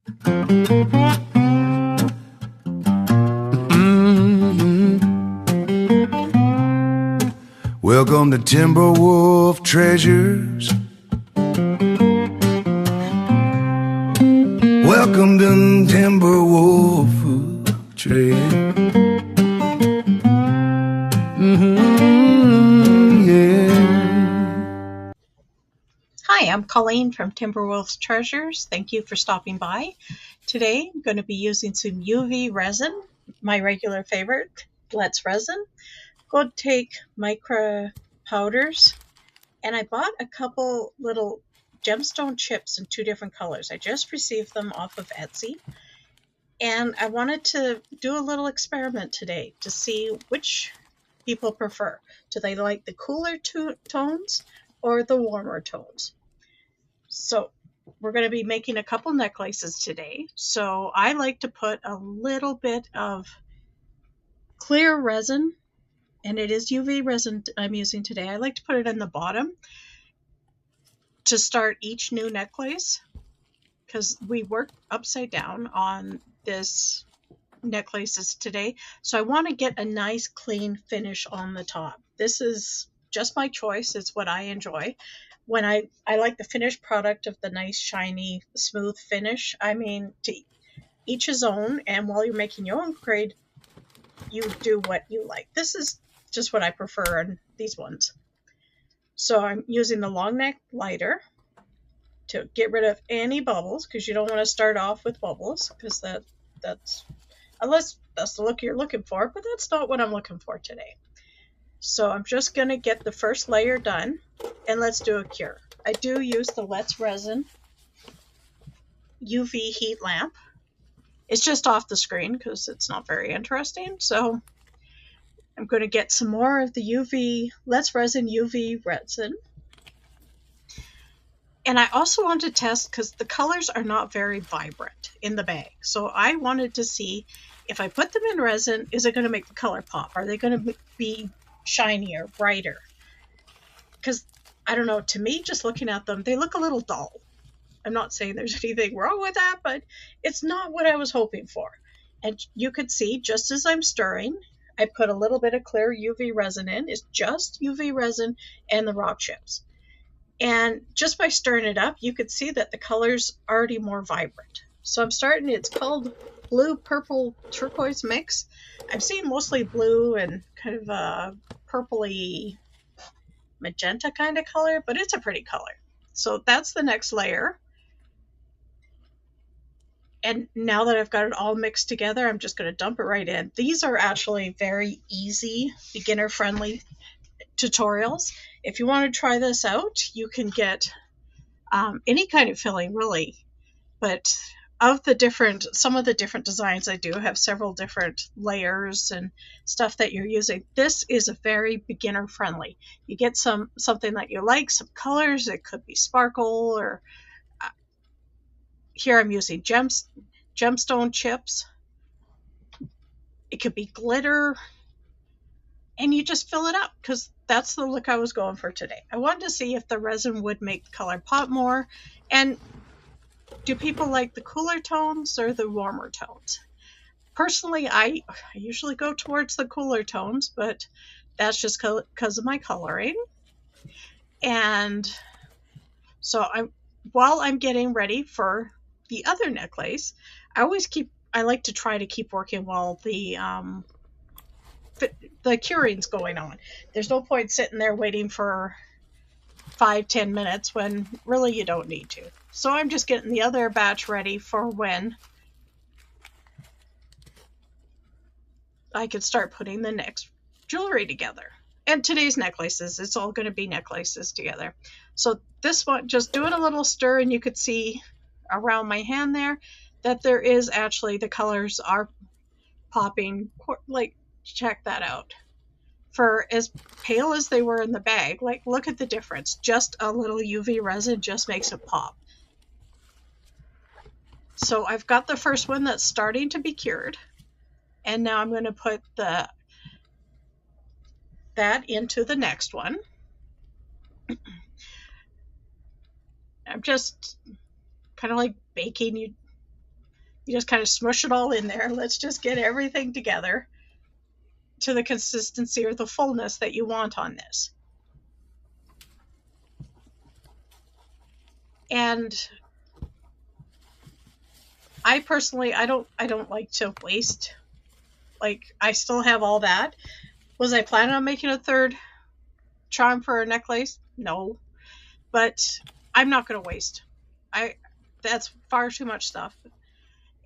Welcome to Timberwolf Treasures. Welcome to Timberwolf Treasures. Yeah. Hi, I'm Colleen from Timberwolf Treasures. Thank you for stopping by. Today I'm going to be using some UV resin, my regular favorite, Let's Resin. Go take micro powders, and I bought a couple little gemstone chips in 2 different colors. I just received them off of Etsy, and I wanted to do a little experiment today to see which people prefer. Do they like the cooler tones or the warmer tones? So we're going to be making a couple necklaces today. So I like to put a little bit of clear resin, and it is UV resin I'm using today. I like to put it in the bottom to start each new necklace, because we work upside down on this necklaces today. So I want to get a nice clean finish on the top. This is just my choice. It's what I enjoy. When I like the finished product of the nice, shiny, smooth finish. I mean, to each his own. And while you're making your own grade, you do what you like. This is just what I prefer on these ones. So I'm using the long neck lighter to get rid of any bubbles, because you don't want to start off with bubbles, because that's unless that's the look you're looking for, but that's not what I'm looking for today. So I'm just going to get the first layer done, and let's do a cure. I do use the Let's Resin UV heat lamp. It's just off the screen because it's not very interesting. So I'm going to get some more of the Let's Resin UV resin. And I also want to test, because the colors are not very vibrant in the bag. So I wanted to see if I put them in resin, is it going to make the color pop? Are they going to be shinier, brighter? Because, I don't know, to me, just looking at them, they look a little dull. I'm not saying there's anything wrong with that, but it's not what I was hoping for. And you could see, just as I'm stirring, I put a little bit of clear UV resin in. It's just UV resin and the rock chips. And just by stirring it up, you could see that the color's already more vibrant. So I'm starting, it's called blue, purple, turquoise mix. I'm seeing mostly blue and kind of a purpley magenta kind of color, but it's a pretty color. So that's the next layer. And now that I've got it all mixed together, I'm just going to dump it right in. These are actually very easy, beginner-friendly tutorials. If you want to try this out, you can get any kind of filling, really. But of some of the different designs I do have several different layers and stuff that you're using. This is a very beginner friendly. You get something that you like, some colors. It could be sparkle, or here I'm using gemstone chips. It could be glitter, and you just fill it up, because that's the look I was going for today. I wanted to see if the resin would make the color pop more, and do people like the cooler tones or the warmer tones? Personally, I usually go towards the cooler tones, but that's just because of my coloring. And so while I'm getting ready for the other necklace, I like to try to keep working while the curing's going on. There's no point sitting there waiting for 5-10 minutes when really you don't need to. So I'm just getting the other batch ready for when I could start putting the next jewelry together. And today's necklaces, it's all going to be necklaces together. So this one, just doing a little stir, and you could see around my hand there that there is actually, the colors are popping. Like, check that out. For as pale as they were in the bag, like, look at the difference. Just a little UV resin just makes it pop. So I've got the first one that's starting to be cured, and now I'm going to put that into the next one. I'm just kind of like baking. You just kind of smush it all in there. Let's just get everything together to the consistency or the fullness that you want on this. And I personally, I don't like to waste. Like, I still have all that. Was I planning on making a third charm for a necklace? No. But I'm not going to waste. That's far too much stuff.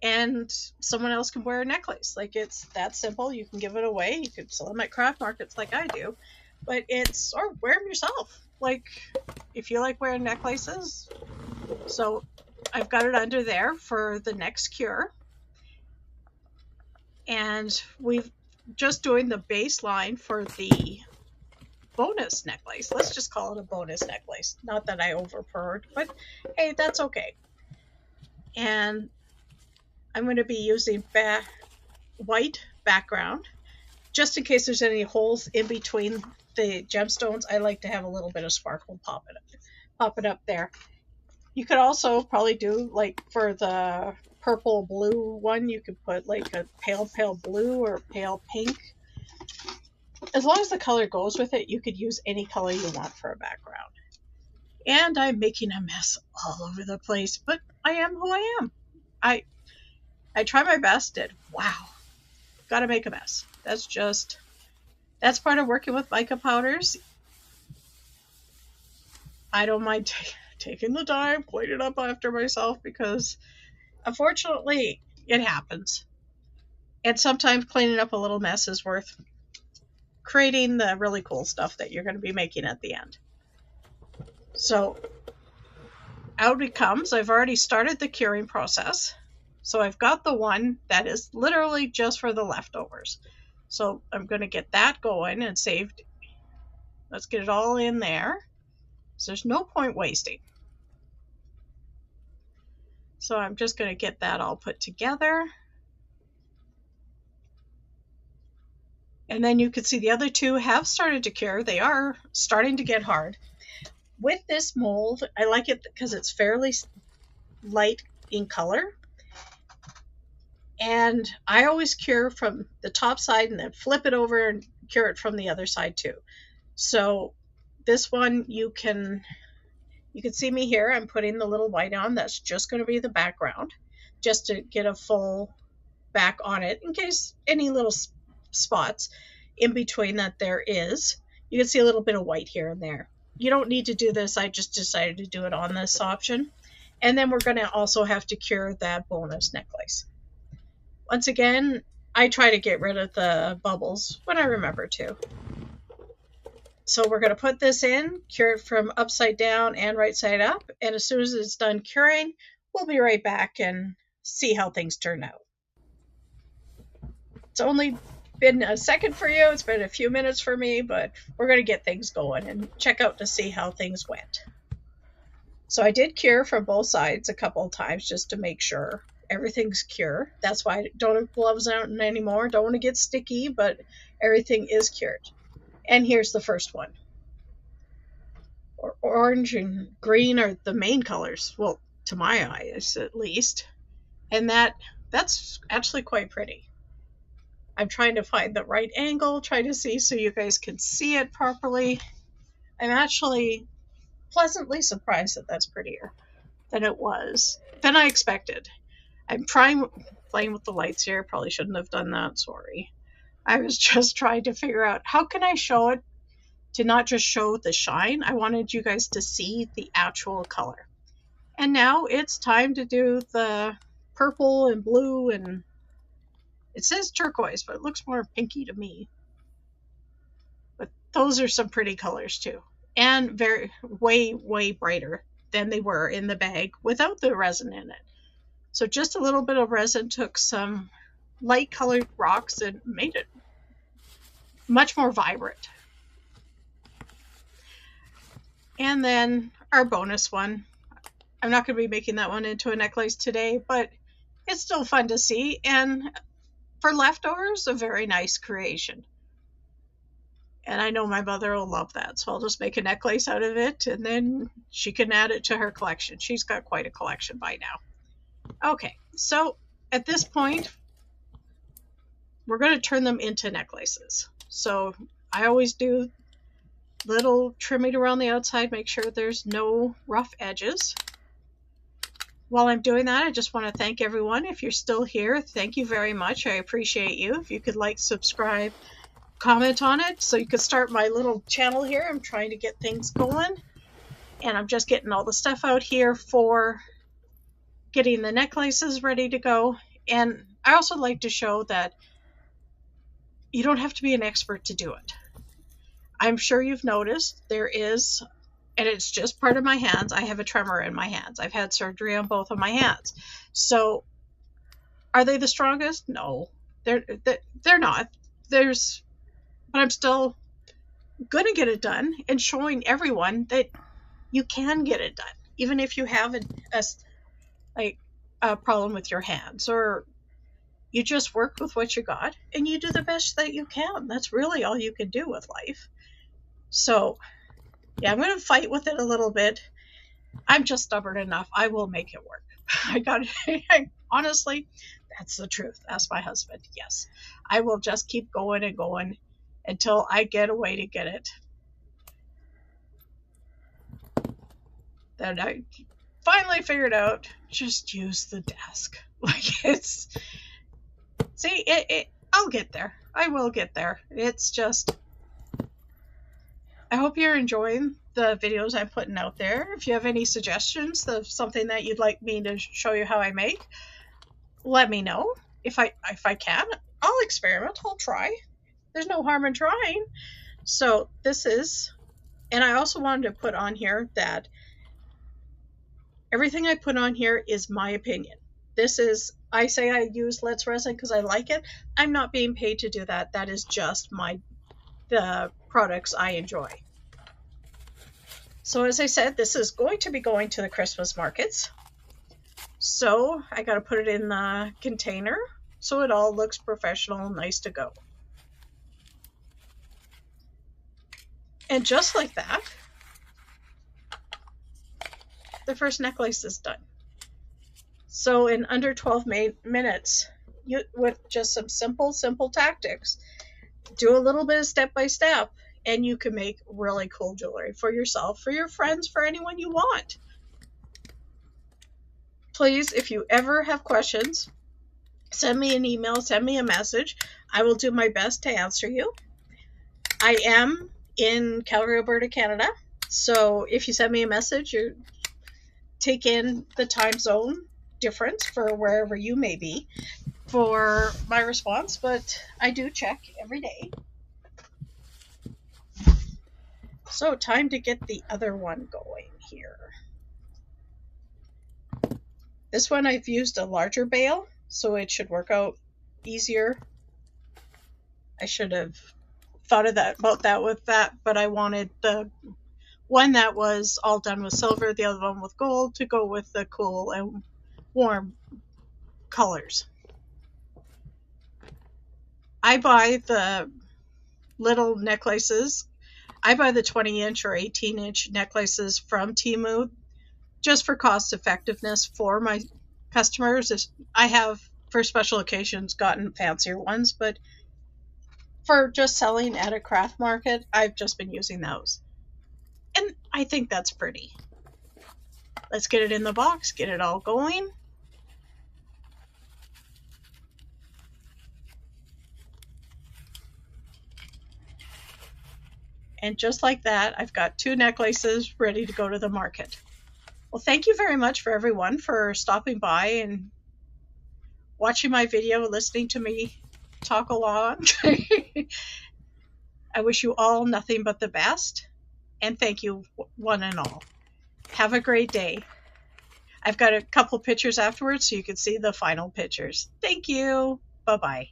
And someone else can wear a necklace. Like, it's that simple. You can give it away. You can sell them at craft markets like I do. But or wear them yourself. Like, if you like wearing necklaces. So I've got it under there for the next cure. And we've just doing the baseline for the bonus necklace. Let's just call it a bonus necklace. Not that I overpurred, but hey, that's okay. And I'm going to be using white background. Just in case there's any holes in between the gemstones, I like to have a little bit of sparkle pop it up there. You could also probably do, like, for the purple blue one, you could put like a pale blue or pale pink. As long as the color goes with it, you could use any color you want for a background. And I'm making a mess all over the place, but I am who I am. I try my best and wow, gotta make a mess. That's part of working with mica powders. I don't mind taking the time, cleaning up after myself, because unfortunately it happens. And sometimes cleaning up a little mess is worth creating the really cool stuff that you're going to be making at the end. So out it comes. I've already started the curing process. So I've got the one that is literally just for the leftovers. So I'm going to get that going and saved. Let's get it all in there. So there's no point wasting. So I'm just going to get that all put together. And then you can see the other two have started to cure. They are starting to get hard. With this mold, I like it because it's fairly light in color. And I always cure from the top side and then flip it over and cure it from the other side too. So this one, you can see me here. I'm putting the little white on. That's just going to be the background, just to get a full back on it in case any little spots in between that there is. You can see a little bit of white here and there. You don't need to do this. I just decided to do it on this option. And then we're going to also have to cure that bonus necklace. Once again, I try to get rid of the bubbles when I remember to. So we're going to put this in, cure it from upside down and right side up. And as soon as it's done curing, we'll be right back and see how things turn out. It's only been a second for you. It's been a few minutes for me, but we're going to get things going and check out to see how things went. So I did cure from both sides a couple of times just to make sure everything's cured. That's why I don't have gloves on anymore. Don't want to get sticky, but everything is cured. And here's the first one. Orange and green are the main colors. Well, to my eyes, at least. And that's actually quite pretty. I'm trying to find the right angle, trying to see so you guys can see it properly. I'm actually pleasantly surprised that that's prettier than I expected. I'm playing with the lights here. Probably shouldn't have done that. Sorry. I was just trying to figure out how can I show it to not just show the shine. I wanted you guys to see the actual color. And now it's time to do the purple and blue, and it says turquoise, but it looks more pinky to me. But those are some pretty colors too. And way brighter than they were in the bag without the resin in it. So just a little bit of resin took some light colored rocks and made it much more vibrant. And then our bonus one. I'm not going to be making that one into a necklace today, but it's still fun to see. And for leftovers, a very nice creation. And I know my mother will love that. So I'll just make a necklace out of it, and then she can add it to her collection. She's got quite a collection by now. Okay, so at this point, we're going to turn them into necklaces. So I always do little trimming around the outside, make sure there's no rough edges. While I'm doing that, I just want to thank everyone. If you're still here, thank you very much. I appreciate you. If you could like, subscribe, comment on it so you could start my little channel here. I'm trying to get things going, and I'm just getting all the stuff out here for getting the necklaces ready to go. And I also like to show that you don't have to be an expert to do it. I'm sure you've noticed there is, and it's just part of my hands, I have a tremor in my hands. I've had surgery on both of my hands. So are they the strongest? No, they're not. But I'm still going to get it done and showing everyone that you can get it done, even if you have a problem with your hands, or you just work with what you got and you do the best that you can. That's really all you can do with life. So yeah, I'm going to fight with it a little bit. I'm just stubborn enough. I will make it work. Honestly, that's the truth. Ask my husband. Yes, I will just keep going and going until I get a way to get it. Then I finally figured out, just use the desk. Like, it's, see, I'll get there. I will get there. It's just, I hope you're enjoying the videos I'm putting out there. If you have any suggestions of something that you'd like me to show you how I make, let me know. If I can, I'll experiment. I'll try. There's no harm in trying. So this is, and I also wanted to put on here that everything I put on here is my opinion. This is, I say I use Let's Resin because I like it. I'm not being paid to do that. That is just the products I enjoy. So as I said, this is going to be going to the Christmas markets. So I got to put it in the container so it all looks professional and nice to go. And just like that, the first necklace is done. So in under 12 minutes, with just some simple tactics, do a little bit of step by step, and you can make really cool jewelry for yourself, for your friends, for anyone you want. Please, if you ever have questions, send me an email, send me a message. I will do my best to answer you. I am in Calgary, Alberta, Canada. So if you send me a message, you take in the time zone difference for wherever you may be for my response, but I do check every day. So time to get the other one going here. This one I've used a larger bale, so it should work out easier. I should have thought of about that, but I wanted the one that was all done with silver, the other one with gold, to go with the cool and warm colors. I buy the little necklaces. I buy the 20-inch or 18-inch necklaces from Temu just for cost effectiveness for my customers. I have, for special occasions, gotten fancier ones, but for just selling at a craft market, I've just been using those. And I think that's pretty. Let's get it in the box, get it all going. And just like that, I've got 2 necklaces ready to go to the market. Well, thank you very much for everyone for stopping by and watching my video, listening to me talk along. I wish you all nothing but the best, and thank you one and all. Have a great day. I've got a couple pictures afterwards so you can see the final pictures. Thank you. Bye-bye.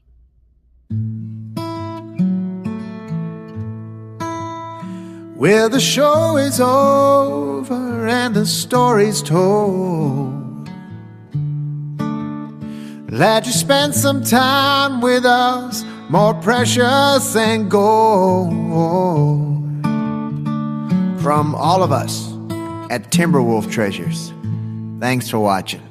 Well, the show is over and the story's told. Glad you spent some time with us, more precious than gold. From all of us at Timberwolf Treasures, thanks for watching.